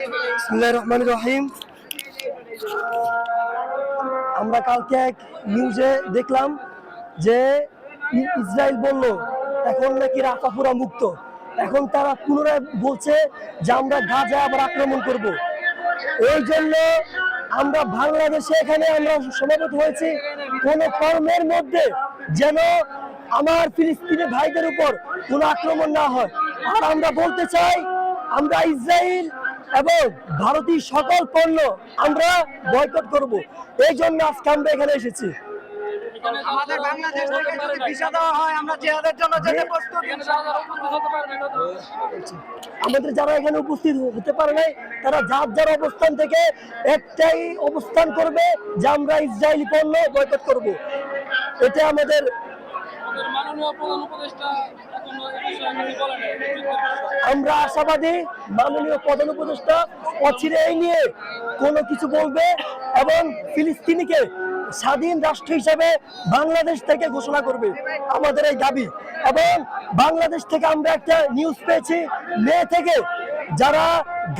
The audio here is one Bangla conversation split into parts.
বিসমিল্লাহির রহমানির রহিম। আমরা কালকে এক নিউজে দেখলাম যে ইসরায়েল বলল এখন নাকি রাফা পুরা মুক্ত। এখন তারা পুনরায় বলছে যে আমরা গাজা আবার আক্রমণ করব। এই জন্য আমরা বাংলাদেশে এখানে আমরা সমাবেত হয়েছি কোন কর্মের মধ্যে যেন আমার ফিলিস্তিনি ভাইদের উপর কোনো আক্রমণ না হয়। আর আমরা বলতে চাই আমরা ইসরায়েল এবং ভারতীয় সকল পণ্য আমরা বয়কট করব। এই জন্য আজকে আমরা এখানে এসেছি। আমাদের বাংলাদেশ থেকে যদি ভিসা দেওয়া হয় আমরা জিহাদের জন্য যেতে প্রস্তুত। আমাদের যারা এখানে উপস্থিত হতে পারে নাই তারা যার যার অবস্থান থেকে একটাই অবস্থান করবে যে আমরা ইসরায়েলি পণ্য বয়কট করব। এটা আমাদের আমরা আশাবাদী মাননীয় প্রধান উপদেষ্টা অচিরে এই নিয়ে কোনো কিছু বলবে এবং ফিলিস্তিনিকে স্বাধীন রাষ্ট্র হিসেবে বাংলাদেশ থেকে ঘোষণা করবে, আমাদের এই দাবি। এবং বাংলাদেশ থেকে আমরা একটা নিউজ পেয়েছি মে থেকে যারা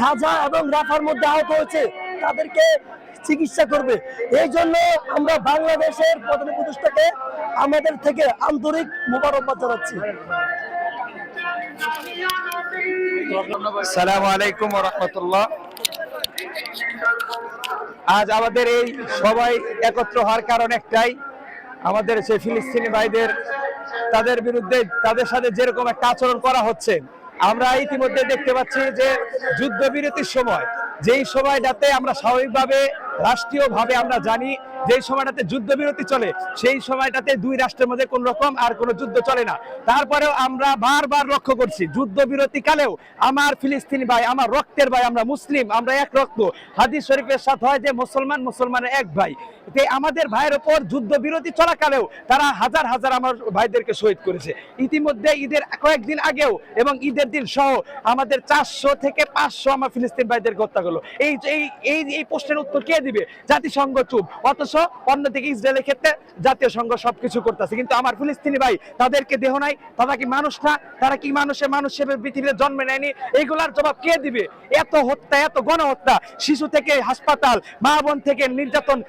গাজা এবং রাফার মধ্যে আহত হয়েছে তাদেরকে চিকিৎসা করবে। এই জন্য আমরা বাংলাদেশের প্রধান উপদেষ্টাকে আমাদের থেকে আন্তরিক মোবারকবাদ জানাচ্ছি। আসসালামু আলাইকুম ওয়া রাহমাতুল্লাহ। আজ আমাদের এই সবাই একত্র হওয়ার কারণ একটাই, আমাদের সেই ফিলিস্তিনি ভাইদের তাদের বিরুদ্ধে তাদের সাথে যেরকম একটা আচরণ করা হচ্ছে, আমরা ইতিমধ্যে দেখতে পাচ্ছি যে যুদ্ধবিরতির সময় যেই সময়টাতে আমরা স্বাভাবিকভাবে রাষ্ট্রীয়ভাবে আমরা জানি যেই সময়টাতে যুদ্ধবিরতি চলে সেই সময়টাতে দুই রাষ্ট্রের মধ্যে কোন রকম আর কোনো যুদ্ধ চলে না। তারপরেও আমরা বারবার লক্ষ্য করছি যুদ্ধবিরতি কালেও আমার ফিলিস্তিনি ভাই, আমার রক্তের ভাই, আমরা মুসলিম, আমরা এক রক্ত। হাদিস শরীফের সাথে হয় যে মুসলমান মুসলমানের এক ভাই। আমাদের ভাইয়ের ওপর যুদ্ধবিরতি চলাকালেও তারা হাজার হাজার আমার ভাইদেরকে শহীদ করেছে। ইতিমধ্যে ঈদের কয়েকদিন আগেও এবং ঈদের দিন সহ আমাদের 400 থেকে 500 আমার ফিলিস্তিন ভাইদেরকে হত্যা করলো। এই প্রশ্নের উত্তর কে দিবে? জাতিসংঘ চুপ, অথচ অন্যদিকে ইসরায়েলের ক্ষেত্রে জাতীয় সংঘ সবকিছু করতেছে। কিন্তু আমার ফিলিস্তিনি ভাই তাদেরকে দেহ নাই, তারা কি মানুষ না? তারা কি মানুষ হিসেবে পৃথিবীতে জন্মে নেয়নি? এইগুলার জবাব কে দিবে? এত হত্যা, এত গণহত্যা, শিশু থেকে হাসপাতাল, মা বোন থেকে নির্যাতন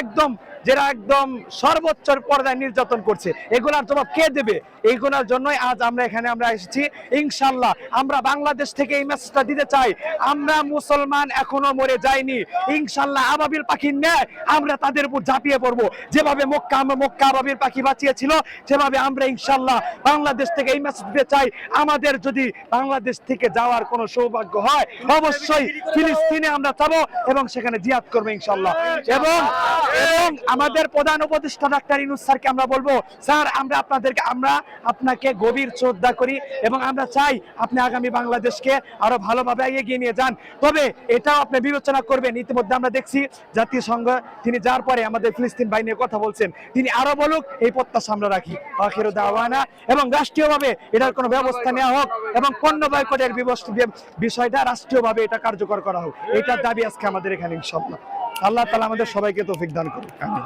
একদম যারা একদম সর্বোচ্চ পর্যায়ে নির্যাতন করছে, এগুলার জবাব কে দেবে? এইগুলোর জন্যই আজ আমরা এখানে আমরা এসেছি। ইনশাআল্লাহ আমরা বাংলাদেশ থেকে এই মেসেজটা দিতে চাই, আমরা মুসলমান এখনো মরে যাইনি। ইনশাআল্লাহ আবাবিল পাখির ন্যায় আমরা তাদের উপর ঝাঁপিয়ে পড়বো। যেভাবে মক্কা আবাবিল পাখি বাঁচিয়েছিল সেভাবে আমরা ইনশাআল্লাহ বাংলাদেশ থেকে এই মেসেজ দিতে চাই। আমাদের যদি বাংলাদেশ থেকে যাওয়ার কোনো সৌভাগ্য হয় অবশ্যই ফিলিস্তিনে আমরা যাবো এবং সেখানে জিহাদ করবো ইনশাআল্লাহ। এবং আমাদের প্রধান উপদেষ্টা ডাক্তার ইউনূস স্যারকে আমরা বলবো, স্যার আমরা আপনাকে গভীর শ্রদ্ধা করি এবং আমরা চাই আপনি আগামী বাংলাদেশকে আরো ভালোভাবে এগিয়ে নিয়ে যান। তবে এটাও আপনি বিবেচনা করবেন, ইতিমধ্যে আমরা দেখছি জাতীয় সংঘ তিনি যার পরে আমাদের ফিলিস্তিন বাহিনী নিয়ে কথা বলছেন, তিনি আরো বলুক, এই প্রত্যাশা আমরা রাখি। আখিরু দাওয়ানা, এবং রাষ্ট্রীয়ভাবে এটার কোনো ব্যবস্থা নেওয়া হোক এবং পণ্য বয়কটের বিষয়টা রাষ্ট্রীয়ভাবে এটা কার্যকর করা হোক, এটার দাবি আজকে আমাদের এখানে ইনশাআল্লাহ। আল্লাহ তাআলা আমাদের সবাইকে তৌফিক দান করুন। আমিন।